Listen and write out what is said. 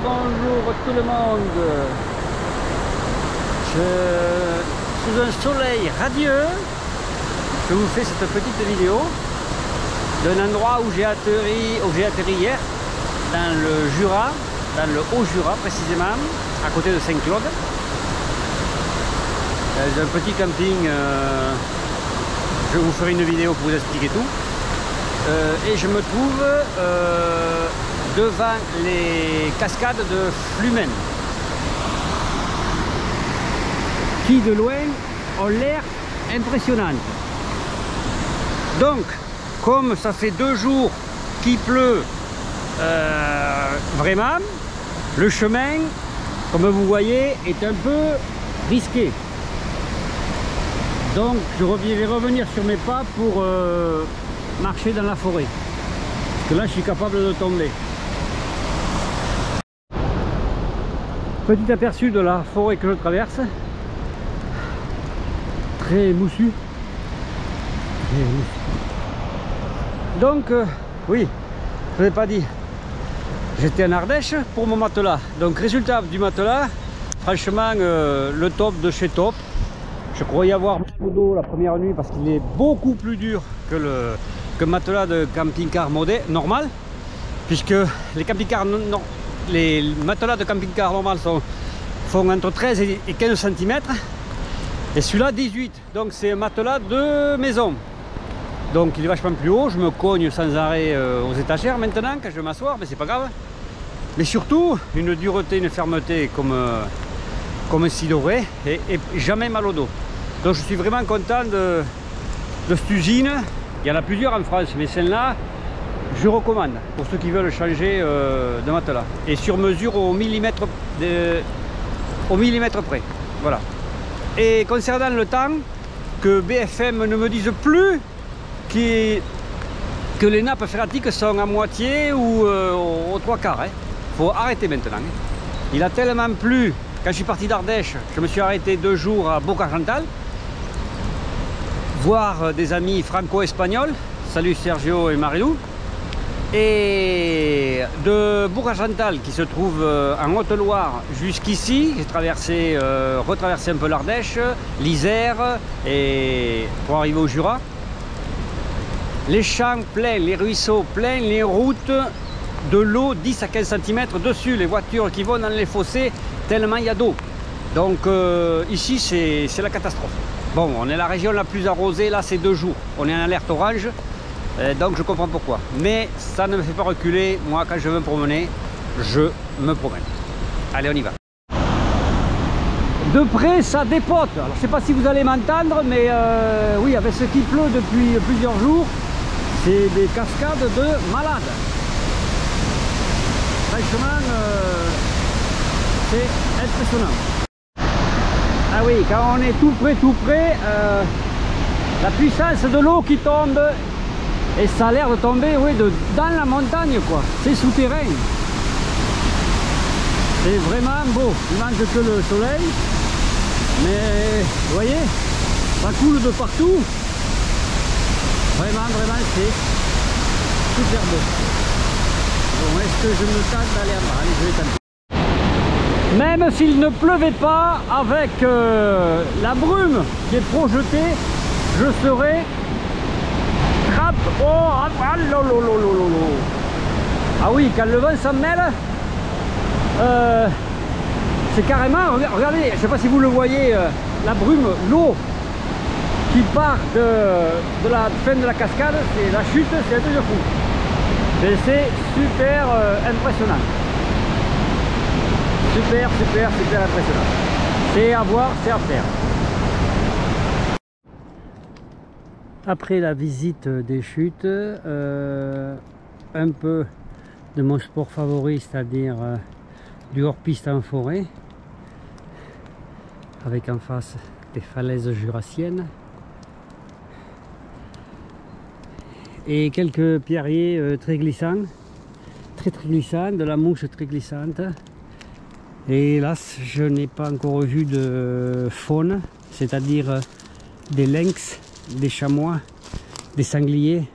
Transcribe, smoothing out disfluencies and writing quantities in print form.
bonjour tout le monde. Sous un soleil radieux, je vous fais cette petite vidéo d'un endroit où j'ai atterri hier, dans le Jura, dans le Haut-Jura précisément, à côté de Saint-Claude. C'est un petit camping, je vous ferai une vidéo pour vous expliquer tout. Et je me trouve devant les cascades de Flumen, qui de loin ont l'air impressionnantes. Donc, comme ça fait 2 jours qu'il pleut vraiment, le chemin, comme vous voyez, est un peu risqué. Donc je vais revenir sur mes pas pour marcher dans la forêt. Parce que là je suis capable de tomber. Petit aperçu de la forêt que je traverse. Très moussu. Donc oui, je ne l'ai pas dit. J'étais en Ardèche pour mon matelas. Donc résultat du matelas, franchement le top de chez top. Je croyais avoir beaucoup d'eau la première nuit parce qu'il est beaucoup plus dur que le matelas de camping-car normal, puisque les matelas de camping-car normal font entre 13 et 15 cm et celui-là 18, donc c'est un matelas de maison. Donc il est vachement plus haut, je me cogne sans arrêt aux étagères maintenant quand je vais m'asseoir, mais c'est pas grave. Mais surtout une dureté, une fermeté comme un sidoré et jamais mal au dos. Donc je suis vraiment content de cette usine. Il y en a plusieurs en France, mais celle-là, je recommande pour ceux qui veulent changer de matelas. Et sur mesure au millimètre près. Voilà. Et concernant le temps, que BFM ne me dise plus que les nappes phréatiques sont à moitié ou aux 3/4. Faut arrêter maintenant. Il a tellement plu. Quand je suis parti d'Ardèche, je me suis arrêté 2 jours à Bourg-Argental, voir des amis franco-espagnols. Salut Sergio et Marilou. Et de Bourg-Argental, qui se trouve en Haute-Loire, jusqu'ici, j'ai retraversé un peu l'Ardèche, l'Isère, et pour arriver au Jura. Les champs pleins, les ruisseaux pleins, les routes, de l'eau 10 à 15 cm dessus, les voitures qui vont dans les fossés, tellement il y a d'eau. Donc ici c'est la catastrophe. Bon, on est la région la plus arrosée, là c'est 2 jours. On est en alerte orange, donc je comprends pourquoi. Mais ça ne me fait pas reculer. Moi quand je veux me promener, je me promène. Allez, on y va. De près ça dépote. Alors je sais pas si vous allez m'entendre, mais oui, avec ce qui pleut depuis plusieurs jours, c'est des cascades de malades. Franchement, c'est impressionnant. Ah oui, quand on est tout près, la puissance de l'eau qui tombe, et ça a l'air de tomber, oui, dans la montagne, quoi. C'est souterrain. C'est vraiment beau. Il manque que le soleil, mais vous voyez, ça coule de partout. Vraiment, c'est super beau. Bon, est-ce que je me tente d'aller en bas? Allez, je vais tenter. Même s'il ne pleuvait pas, avec la brume qui est projetée, je serais ah oui, quand le vent s'en mêle, c'est carrément, regardez, je ne sais pas si vous le voyez, la brume, l'eau qui part de la fin de la cascade, c'est la chute, c'est un truc de fou. C'est super impressionnant. Super impressionnant. C'est à voir, c'est à faire. Après la visite des chutes, un peu de mon sport favori, c'est-à-dire du hors-piste en forêt, avec en face des falaises jurassiennes. Et quelques pierriers très glissants, très glissants, de la mousse très glissante. Et hélas, je n'ai pas encore vu de faune, c'est-à-dire des lynx, des chamois, des sangliers,